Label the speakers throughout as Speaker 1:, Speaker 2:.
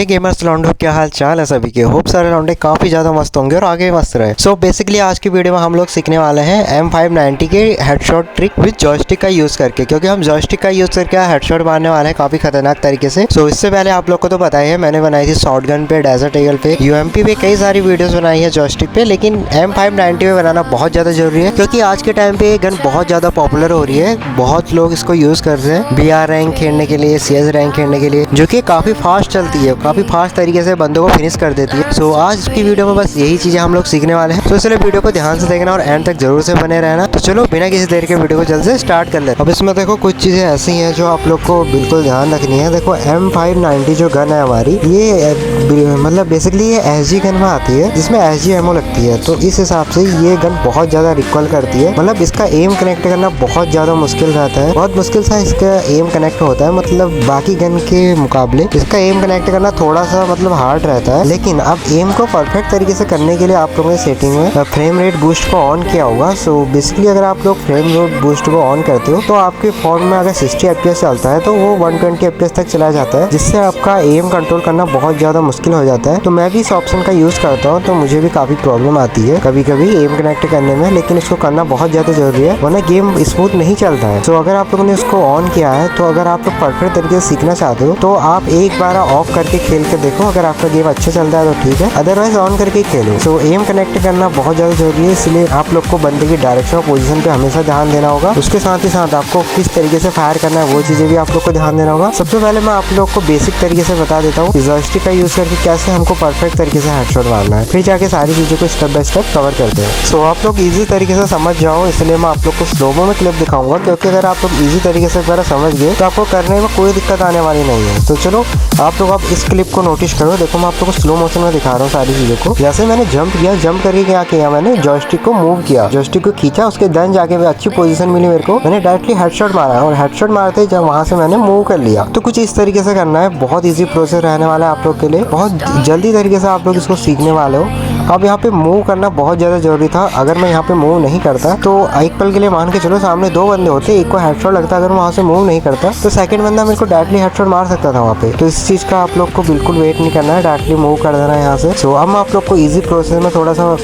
Speaker 1: हे gamers लॉन्डो, क्या हाल चाल है सभी के। होप सारे लॉन्डे काफी ज्यादा मस्त होंगे और आगे मस्त रहे। सो बेसिकली आज की वीडियो में हम लोग सीखने वाले हैं M590 के हेडशॉट ट्रिक विद जॉयस्टिक का यूज करके, क्योंकि हम जॉयस्टिक का यूज करके हेडशॉट मारने वाले हैं काफी खतरनाक तरीके से। सो इससे पहले आप लोग को तो पता ही है, मैंने बनाई थी शॉटगन पे, डेजर्ट ईगल पे, UMP पे कई सारी वीडियोस बनाई है जॉयस्टिक पे, लेकिन M590 पे बनाना बहुत ज्यादा जरूरी है, क्योंकि आज के टाइम पे ये गन बहुत ज्यादा पॉपुलर हो रही है। बहुत लोग इसको यूज कर रहे हैं BR रैंक खेलने के लिए, CS रैंक खेलने के लिए, जो कि काफी फास्ट चलती है, काफी फास्ट तरीके से बंदों को फिनिश कर देती है। सो आज की वीडियो में बस यही चीजें हम लोग सीखने वाले हैं। तो इसलिए वीडियो को ध्यान से देखना और एंड तक जरूर से बने रहना। तो चलो बिना किसी देर के वीडियो को जल्द से स्टार्ट कर लेते हैं। अब इसमें देखो कुछ चीजें ऐसी हैं जो आप लोग को बिल्कुल ध्यान रखनी है। देखो M590 जो गन है हमारी, ये मतलब बेसिकली ये SG गन में आती है, जिसमें SG एमओ लगती है। तो इस हिसाब से ये गन बहुत ज्यादा रिकॉल करती है। मतलब इसका एम कनेक्ट करना बहुत ज्यादा मुश्किल रहता है, बहुत मुश्किल सा इसका एम कनेक्ट होता है। मतलब बाकी गन के मुकाबले इसका एम कनेक्ट करना थोड़ा सा मतलब हार्ड रहता है। लेकिन अब एम को परफेक्ट तरीके से करने के लिए आप लोगों ने सेटिंग में फ्रेम रेट बूस्ट को ऑन किया होगा। सो बेसिकली अगर आप लोग फ्रेम रेट बूस्ट को ऑन करते हो तो आपके फोन में अगर 60 FPS चलता है तो वो 120 FPS तक चला जाता है, जिससे आपका एम कंट्रोल करना बहुत ज्यादा मुश्किल हो जाता है। तो मैं भी इस ऑप्शन का यूज करता हूँ, तो मुझे भी काफी प्रॉब्लम आती है कभी कभी एम कनेक्ट करने में, लेकिन इसको करना बहुत ज्यादा जरूरी है, वरना गेम स्मूथ नहीं चलता है। तो अगर आप लोगों ने इसको ऑन किया है, तो अगर आप लोग परफेक्ट तरीके से सीखना चाहते हो तो आप एक बार ऑफ करके खेल के देखो। अगर आपका गेम अच्छा चलता है तो ठीक है, अदरवाइज ऑन करके खेलो। सो एम कनेक्ट करना बहुत ज्यादा जरूरी है, इसलिए आप लोग को बंदे की डायरेक्शन और पोजीशन पे हमेशा ध्यान देना होगा। उसके साथ ही साथ आपको किस तरीके से फायर करना है वो चीजें भी आप लोग को ध्यान देना होगा। सबसे पहले मैं आप लोग को बेसिक तरीके से बता देता हूँ जॉयस्टिक का यूज करके कैसे हमको परफेक्ट तरीके से हेडशॉट मारना है, फिर जाके सारी चीजों को स्टेप बाय स्टेप कवर करते हैं। सो आप लोग इजी तरीके से समझ जाओ, इसलिए मैं आप लोग को स्लोमो में क्लिप दिखाऊंगा, क्योंकि अगर आप लोग इजी तरीके से अगर समझ गए तो आपको करने में कोई दिक्कत आने वाली नहीं है। तो चलो आप लोग अब इस क्लिप को नोटिस करो। देखो मैं आप लोग को स्लो मोशन में दिखा रहा हूँ सारी चीजों को। जैसे मैंने जंप किया, जंप करके क्या किया, मैंने जॉयस्टिक को मूव किया, जॉयस्टिक को खींचा, उसके देन जाके अच्छी पोजीशन मिली मेरे को, मैंने डायरेक्टली हेडशॉट मारा और हेडशॉट मारते जब वहां से मैंने मूव कर लिया। तो कुछ इस तरीके से करना है, बहुत इजी प्रोसेस रहने वाला है आप लोग के लिए, बहुत जल्दी तरीके से आप लोग इसको सीखने वाले हो। अब यहाँ पे मूव करना बहुत ज्यादा जरूरी था। अगर मैं यहाँ पे मूव नहीं करता तो एक पल के लिए मान के चलो सामने दो बंदे होते, एक को हेडशॉट लगता, अगर मैं वहाँ से मूव नहीं करता तो सेकंड बंदा मेरे को डायरेक्टली हेडशॉट मार सकता था वहाँ पे। तो इस चीज का आप लोग को बिल्कुल वेट नहीं करना है, डायरेक्टली मूव कर देना है यहाँ से। सो अब मैं आप लोग को इजी प्रोसेस में थोड़ा सा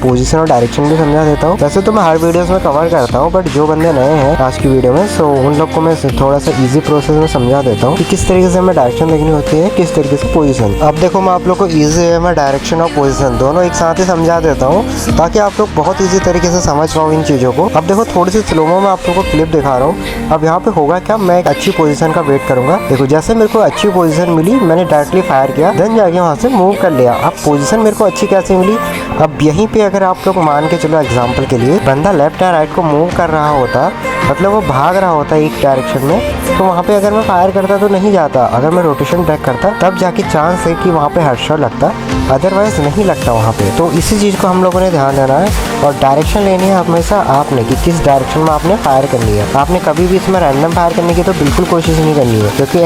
Speaker 1: पोजीशन और डायरेक्शन भी समझा देता हूँ। वैसे तो मैं हर वीडियोस में कवर करता हूँ, बट जो बंदे नए हैं आज की वीडियो में, सो उन लोग को मैं थोड़ा सा इजी प्रोसेस में समझा देता हूँ कि किस तरीके से हमें डायरेक्शन देखनी होती है, किस तरीके से पोजीशन। अब देखो मैं आप लोग को इजी वे में डायरेक्शन और पोजीशन दोनों एक साथ ही समझा देता हूँ, ताकि आप लोग बहुत इजी तरीके से समझ पाओ इन चीजों को। अब देखो थोड़ी सी स्लोमो में आप लोग को क्लिप दिखा रहा हूँ। अब यहाँ पे होगा क्या, मैं एक अच्छी पोजीशन का वेट करूंगा। देखो जैसे मेरे को अच्छी पोजीशन मिली, मैंने डायरेक्टली फायर किया, देन जाके वहाँ से मूव कर लिया। अब पोजीशन मेरे को अच्छी कैसे मिली, अब यहीं पे अगर आप लोग मान के चलो एग्जांपल के लिए, बंदा लेफ्ट या राइट को मूव कर रहा होता, मतलब वो भाग रहा होता एक डायरेक्शन में, तो वहाँ पे अगर मैं फायर करता तो नहीं जाता। अगर मैं रोटेशन ट्रैक करता तब जाके चांस है कि वहाँ पे हेडशॉट लगता, अदरवाइज नहीं लगता वहाँ पे। तो इसी चीज़ को हम लोगों ने ध्यान देना है और डायरेक्शन लेनी है हमेशा आपने कि किस डायरेक्शन में आपने फायर करनी है। आपने कभी भी इसमें रैंडम फायर करने की तो बिल्कुल कोशिश नहीं करनी है, क्योंकि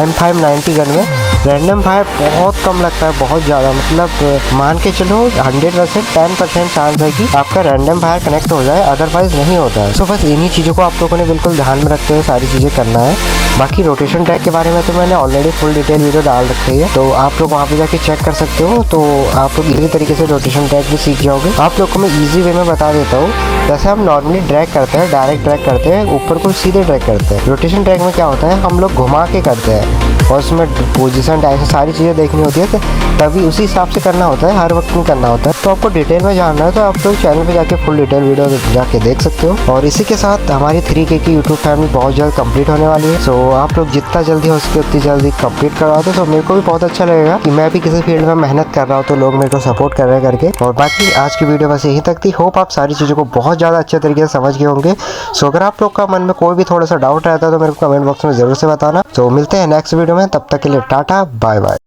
Speaker 1: M590 गन में रैंडम फायर बहुत कम लगता है, बहुत ज़्यादा। मतलब मान के चलो 100% 10% चांस है कि आपका रैंडम फायर कनेक्ट हो जाए, अदरवाइज नहीं होता है। सो बस इन्हीं चीज़ों को आप लोगों ने बिल्कुल ध्यान में रखते हुए सारी चीज़ें करना है। बाकी रोटेशन ट्रैक के बारे में तो मैंने ऑलरेडी फुल डिटेल वीडियो डाल रखी है, तो आप लोग वहाँ पे जाके चेक कर सकते हो। तो आप लोग इसी तरीके से रोटेशन ट्रैक भी सीख जाओगे। आप लोग को मैं इजी वे में बता देता हूँ। जैसे हम नॉर्मली ड्रैग करते हैं, डायरेक्ट ड्रैग करते हैं, ऊपर को सीधे ड्रैग करते हैं। रोटेशन ट्रैक में क्या होता है, हम लोग घुमा के करते हैं और उसमें पोजीशन डायरेक्शन सारी चीज़ें देखनी होती है, तो तभी उसी हिसाब से करना होता है, हर वक्त नहीं करना होता है। तो आपको डिटेल में जानना है तो आप लोग चैनल पे जाके फुल डिटेल वीडियो जाके देख सकते हो। और इसी के साथ हमारी 3K की यूट्यूब फैमिली बहुत जल्द कंप्लीट होने वाली है। सो आप लोग जितना जल्दी हो सके उतनी जल्दी कंप्लीट करवा दो, तो मेरे को भी बहुत अच्छा लगेगा कि मैं भी किसी फील्ड में मेहनत कर रहा हूँ तो लोग मेरे को सपोर्ट कर रहे हैं करके। और बाकी आज की वीडियो बस यहीं तक थी। होप आप सारी चीज़ों को बहुत ज़्यादा अच्छे तरीके से समझ गए होंगे। सो अगर आप लोग का मन में कोई भी थोड़ा सा डाउट रहता है तो मेरे को कमेंट बॉक्स में जरूर से बताना। तो मिलते हैं नेक्स्ट वीडियो में, तब तक के लिए टाटा बाय बाय।